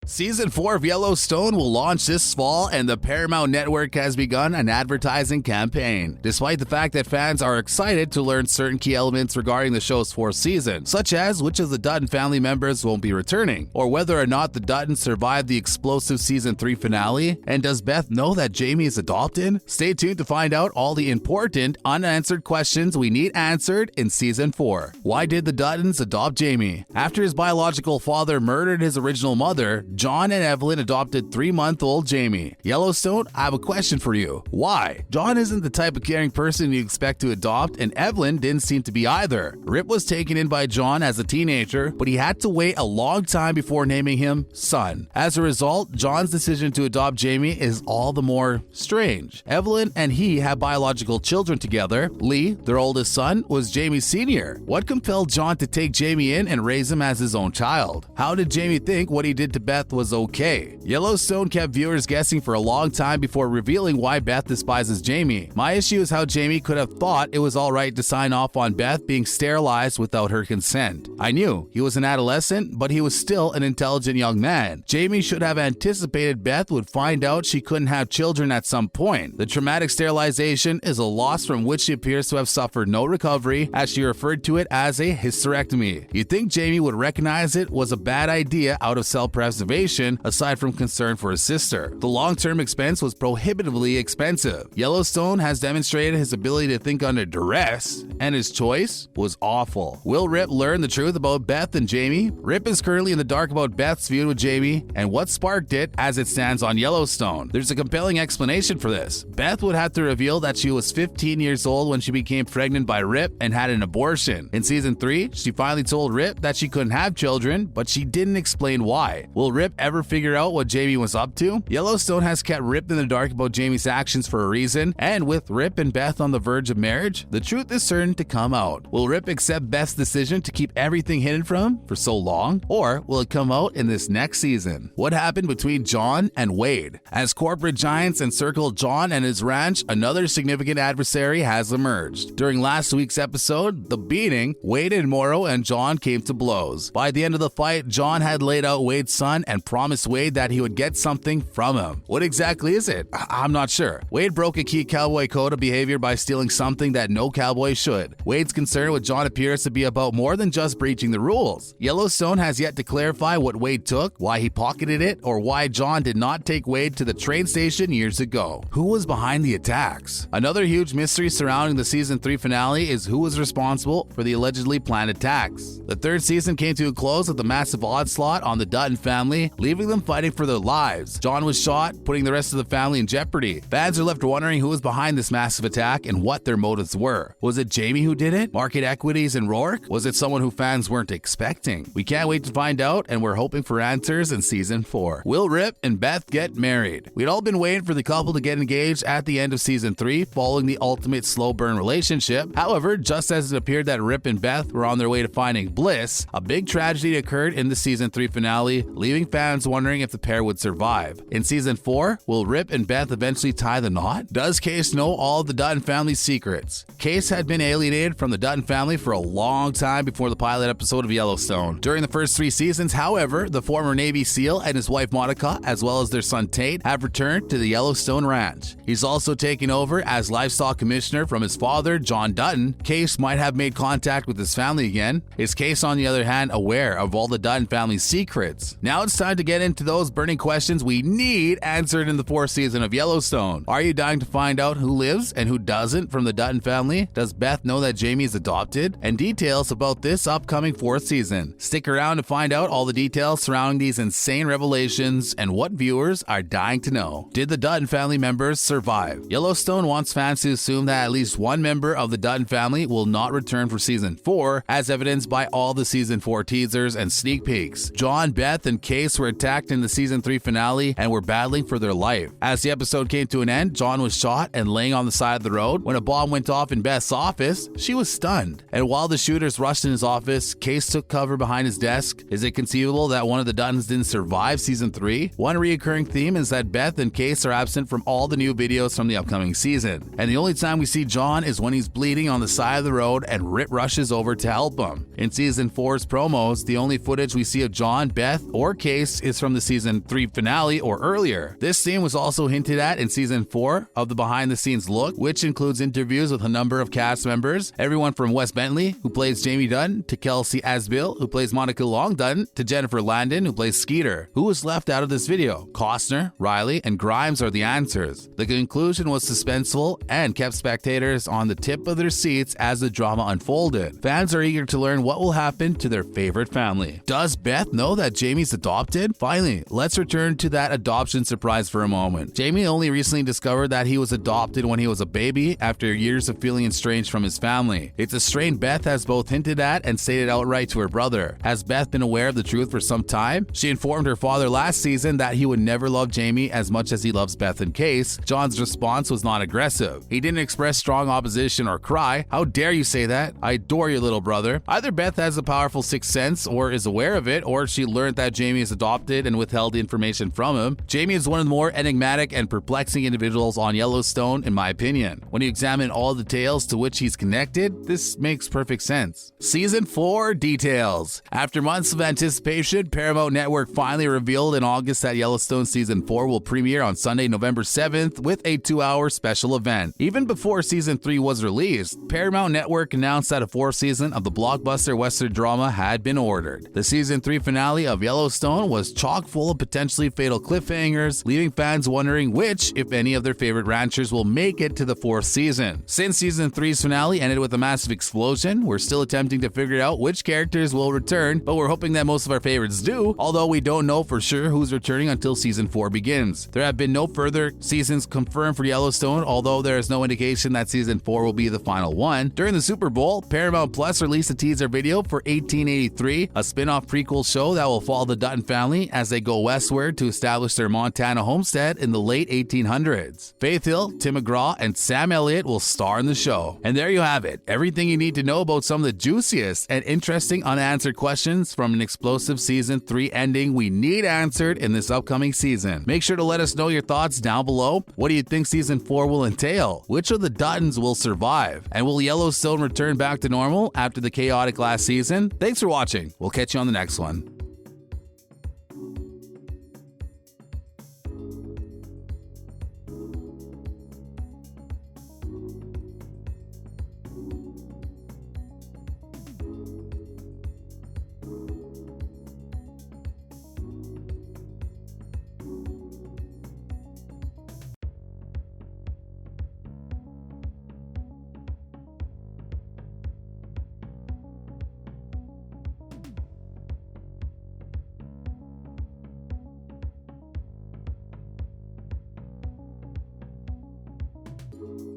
Season 4 of Yellowstone will launch this fall, and the Paramount Network has begun an advertising campaign. Despite the fact that fans are excited to learn certain key elements regarding the show's fourth season, such as which of the Dutton family members won't be returning, or whether or not the Duttons survived the explosive Season 3 finale, and does Beth know that Jamie is adopted? Stay tuned to find out all the important, unanswered questions we need answered in Season 4. Why did the Duttons adopt Jamie? After his biological father murdered his original mother, John and Evelyn adopted 3-month-old Jamie. Yellowstone, I have a question for you. Why? John isn't the type of caring person you expect to adopt, and Evelyn didn't seem to be either. Rip was taken in by John as a teenager, but he had to wait a long time before naming him Son. As a result, John's decision to adopt Jamie is all the more strange. Evelyn and he had biological children together. Lee, their oldest son, was Jamie Sr. What compelled John to take Jamie in and raise him as his own child? How did Jamie think what he did to Beth was okay? Yellowstone kept viewers guessing for a long time before revealing why Beth despises Jamie. My issue is how Jamie could have thought it was alright to sign off on Beth being sterilized without her consent. I knew he was an adolescent, but he was still an intelligent young man. Jamie should have anticipated Beth would find out she couldn't have children at some point. The traumatic sterilization is a loss from which she appears to have suffered no recovery, as she referred to it as a hysterectomy. You'd think Jamie would recognize it was a bad idea out of self-preservation, aside from concern for his sister. The long-term expense was prohibitively expensive. Yellowstone has demonstrated his ability to think under duress, and his choice was awful. Will Rip learn the truth about Beth and Jamie? Rip is currently in the dark about Beth's feud with Jamie and what sparked it as it stands on Yellowstone. There's a compelling explanation for this. Beth would have to reveal that she was 15 years old when she became pregnant by Rip and had an abortion. In Season 3, she finally told Rip that she couldn't have children, but she didn't explain why. Will Rip ever figure out what Jamie was up to? Yellowstone has kept Rip in the dark about Jamie's actions for a reason, and with Rip and Beth on the verge of marriage, the truth is certain to come out. Will Rip accept Beth's decision to keep everything hidden from him for so long, or will it come out in this next season? What happened between John and Wade? As corporate giants encircled John and his ranch, another significant adversary has emerged. During last week's episode, The Beating, Wade and Morrow and John came to blows. By the end of the fight, John had laid out Wade's son and promised Wade that he would get something from him. What exactly is it? I'm not sure. Wade broke a key cowboy code of behavior by stealing something that no cowboy should. Wade's concern with John appears to be about more than just breaching the rules. Yellowstone has yet to clarify what Wade took, why he pocketed it, or why John did not take Wade to the train station years ago. Who was behind the attacks? Another huge mystery surrounding the Season 3 finale is who was responsible for the allegedly planned attacks. The third season came to a close with a massive onslaught on the Dutton family, leaving them fighting for their lives. John was shot, putting the rest of the family in jeopardy. Fans are left wondering who was behind this massive attack and what their motives were. Was it Jamie who did it? Market equities and Rourke? Was it someone who fans weren't expecting? We can't wait to find out, and we're hoping for answers in Season 4. Will Rip and Beth get married? We'd all been waiting for the couple to get engaged at the end of Season 3, following the ultimate slow burn relationship. However, just as it appeared that Rip and Beth were on their way to finding bliss, a big tragedy occurred in the Season 3 finale, leaving fans wondering if the pair would survive. In Season 4, will Rip and Beth eventually tie the knot? Does Case know all of the Dutton family's secrets? Case had been alienated from the Dutton family for a long time before the pilot episode of Yellowstone. During the first 3 seasons, however, the former Navy SEAL and his wife Monica, as well as their son Tate, have returned to the Yellowstone Ranch. He's also taken over as livestock commissioner from his father, John Dutton. Case might have made contact with his family again. Is Case, on the other hand, aware of all the Dutton family's secrets? Now it's time to get into those burning questions we need answered in the 4th season of Yellowstone. Are you dying to find out who lives and who doesn't from the Dutton family? Does Beth know that Jamie is adopted? And details about this upcoming 4th season. Stick around to find out all the details surrounding these insane revelations and what viewers are dying to know. Did the Dutton family members survive? Yellowstone wants fans to assume that at least one member of the Dutton family will not return for Season 4, as evidenced by all the Season 4 teasers and sneak peeks. John, Beth, and Case were attacked in the Season 3 finale and were battling for their life. As the episode came to an end, John was shot and laying on the side of the road. When a bomb went off in Beth's office, she was stunned. And while the shooters rushed in his office, Case took cover behind his desk. Is it conceivable that one of the Duttons didn't survive Season 3? One recurring theme is that Beth and Case are absent from all the new videos from the upcoming season. And the only time we see John is when he's bleeding on the side of the road and Rip rushes over to help him. In Season 4's promos, the only footage we see of John, Beth, or Case Case is from the season 3 finale or earlier. This scene was also hinted at in season 4 of the behind the scenes look, which includes interviews with a number of cast members, everyone from Wes Bentley, who plays Jamie Dutton, to Kelsey Asbill, who plays Monica Long Dutton, to Jennifer Landon, who plays Skeeter. Who was left out of this video? Costner, Riley, and Grimes are the answers. The conclusion was suspenseful and kept spectators on the tip of their seats as the drama unfolded. Fans are eager to learn what will happen to their favorite family. Does Beth know that Jamie's adopted? Finally, let's return to that adoption surprise for a moment. Jamie only recently discovered that he was adopted when he was a baby after years of feeling estranged from his family. It's a strain Beth has both hinted at and stated outright to her brother. Has Beth been aware of the truth for some time? She informed her father last season that he would never love Jamie as much as he loves Beth and Case. John's response was not aggressive. He didn't express strong opposition or cry. How dare you say that? I adore your little brother. Either Beth has a powerful sixth sense or is aware of it, or she learned that Jamie is adopted and withheld the information from him. Jamie is one of the more enigmatic and perplexing individuals on Yellowstone, in my opinion. When you examine all the tales to which he's connected, this makes perfect sense. Season 4 details. After months of anticipation, Paramount Network finally revealed in August that Yellowstone Season 4 will premiere on Sunday, November 7th with a 2-hour special event. Even before Season 3 was released, Paramount Network announced that a 4th season of the blockbuster Western drama had been ordered. The Season 3 finale of Yellowstone was chock full of potentially fatal cliffhangers, leaving fans wondering which, if any, of their favorite ranchers will make it to the 4th season. Since Season 3's finale ended with a massive explosion, we're still attempting to figure out which characters will return, but we're hoping that most of our favorites do, although we don't know for sure who's returning until Season 4 begins. There have been no further seasons confirmed for Yellowstone, although there is no indication that Season 4 will be the final one. During the Super Bowl, Paramount Plus released a teaser video for 1883, a spin-off prequel show that will follow the Dutton family as they go westward to establish their Montana homestead in the late 1800s. Faith Hill, Tim McGraw, and Sam Elliott will star in the show. And there you have it, everything you need to know about some of the juiciest and interesting unanswered questions from an explosive Season 3 ending we need answered in this upcoming season. Make sure to let us know your thoughts down below. What do you think Season 4 will entail? Which of the Duttons will survive? And will Yellowstone return back to normal after the chaotic last season? Thanks for watching. We'll catch you on the next one. You